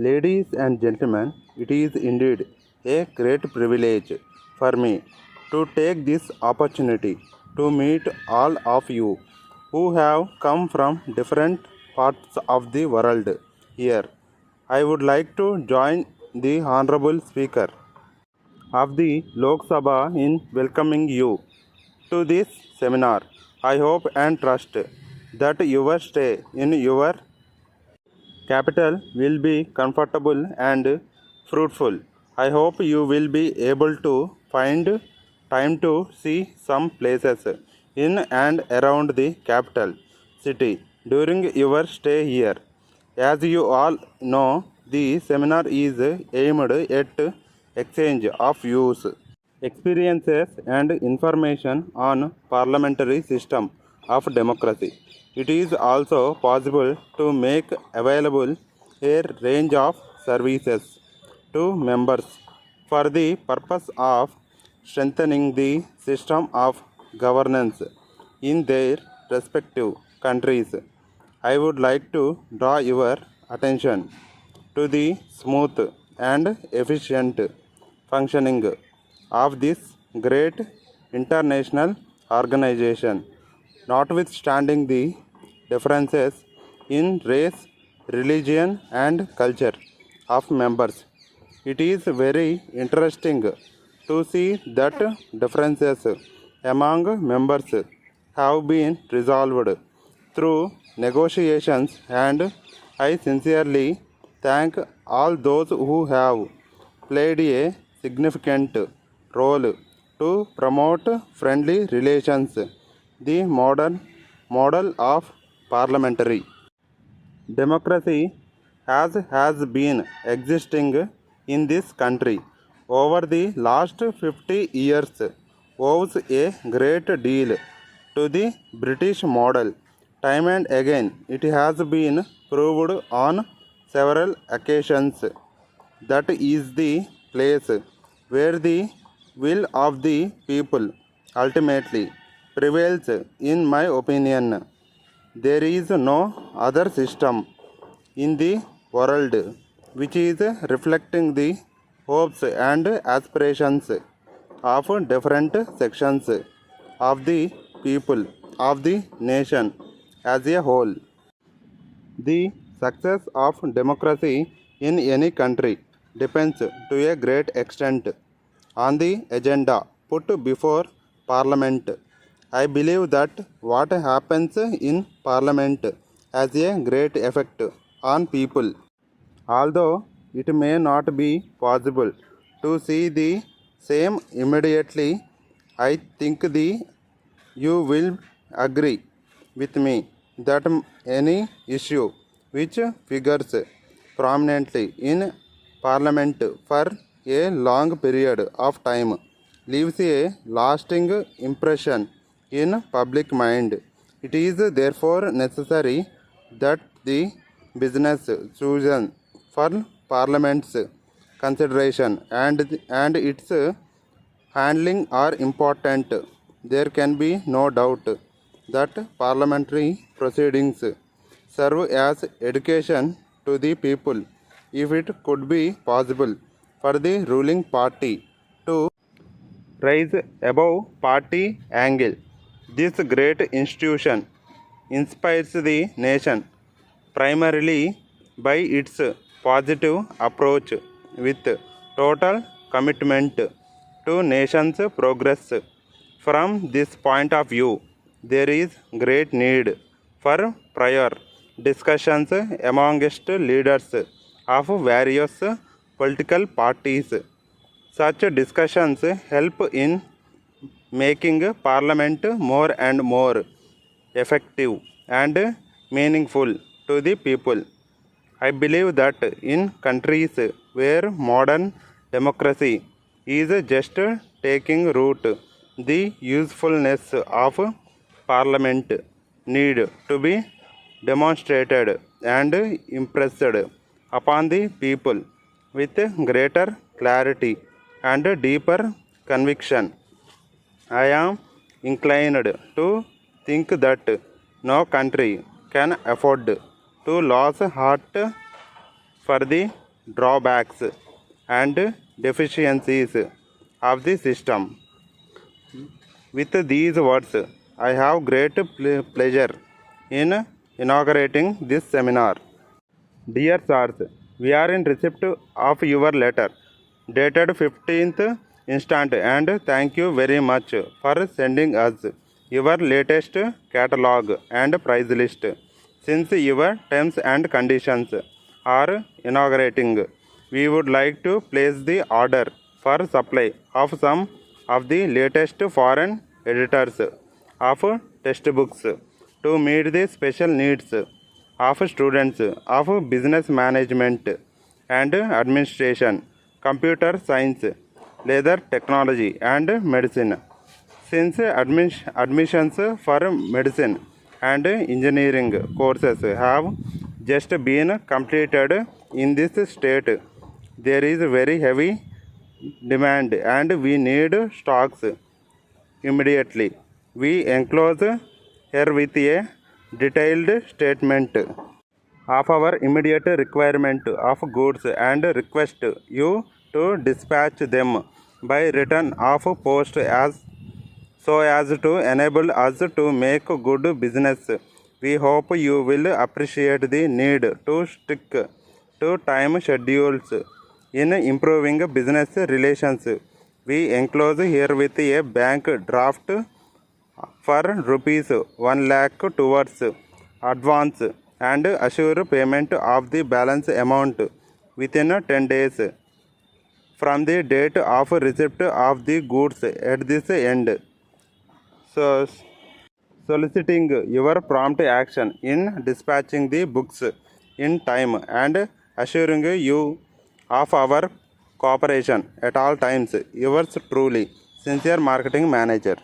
Ladies and gentlemen, it is indeed a great privilege for me to take this opportunity to meet all of you who have come from different parts of the world here. I would like to join the Honorable Speaker of the Lok Sabha in welcoming you to this seminar. I hope and trust that your stay in your capital will be comfortable and fruitful. I hope you will be able to find time to see some places in and around the capital city during your stay here. As you all know, the seminar is aimed at exchange of views, experiences and information on parliamentary system of democracy. It is also possible to make available a range of services to members for the purpose of strengthening the system of governance in their respective countries. I would like to draw your attention to the smooth and efficient functioning of this great international organization. Notwithstanding the differences in race, religion, and culture of members, it is very interesting to see that differences among members have been resolved through negotiations, and I sincerely thank all those who have played a significant role to promote friendly relations, the modern model of parliamentary democracy has been existing in this country over the last 50 years owes a great deal to the British model. Time and again, it has been proved on several occasions that is the place where the will of the people ultimately prevails. In my opinion, there is no other system in the world which is reflecting the hopes and aspirations of different sections of the people of the nation as a whole. The success of democracy in any country depends to a great extent on the agenda put before Parliament. I believe that what happens in Parliament has a great effect on people. Although it may not be possible to see the same immediately, I think you will agree with me that any issue which figures prominently in Parliament for a long period of time leaves a lasting impression in public mind. It is therefore necessary that the business chosen for Parliament's consideration and its handling are important. There can be no doubt that parliamentary proceedings serve as education to the people. If it could be possible for the ruling party to rise above party angle, this great institution inspires the nation primarily by its positive approach with total commitment to nation's progress. From this point of view, there is great need for prior discussions amongst leaders of various political parties. Such discussions help in making Parliament more and more effective and meaningful to the people. I believe that in countries where modern democracy is just taking root, the usefulness of Parliament need to be demonstrated and impressed upon the people with greater clarity and deeper conviction. I am inclined to think that no country can afford to lose heart for the drawbacks and deficiencies of the system. With these words, I have great pleasure in inaugurating this seminar. Dear sirs, we are in receipt of your letter dated 15th instant and thank you very much for sending us your latest catalog and price list. Since your terms and conditions are inaugurating, we would like to place the order for supply of some of the latest foreign editors of textbooks to meet the special needs of students of business management and administration, computer science, leather technology, and medicine. Since admissions for medicine and engineering courses have just been completed in this state, there is very heavy demand and we need stocks immediately. We enclose here with a detailed statement of our immediate requirement of goods and request you to dispatch them by return of post as to enable us to make good business. We hope you will appreciate the need to stick to time schedules in improving business relations. We enclose here with a bank draft for rupees 1 lakh towards advance and assure payment of the balance amount within 10 days from the date of receipt of the goods at this end. So, soliciting your prompt action in dispatching the books in time and assuring you of our cooperation at all times. Yours truly, Sincere Marketing Manager.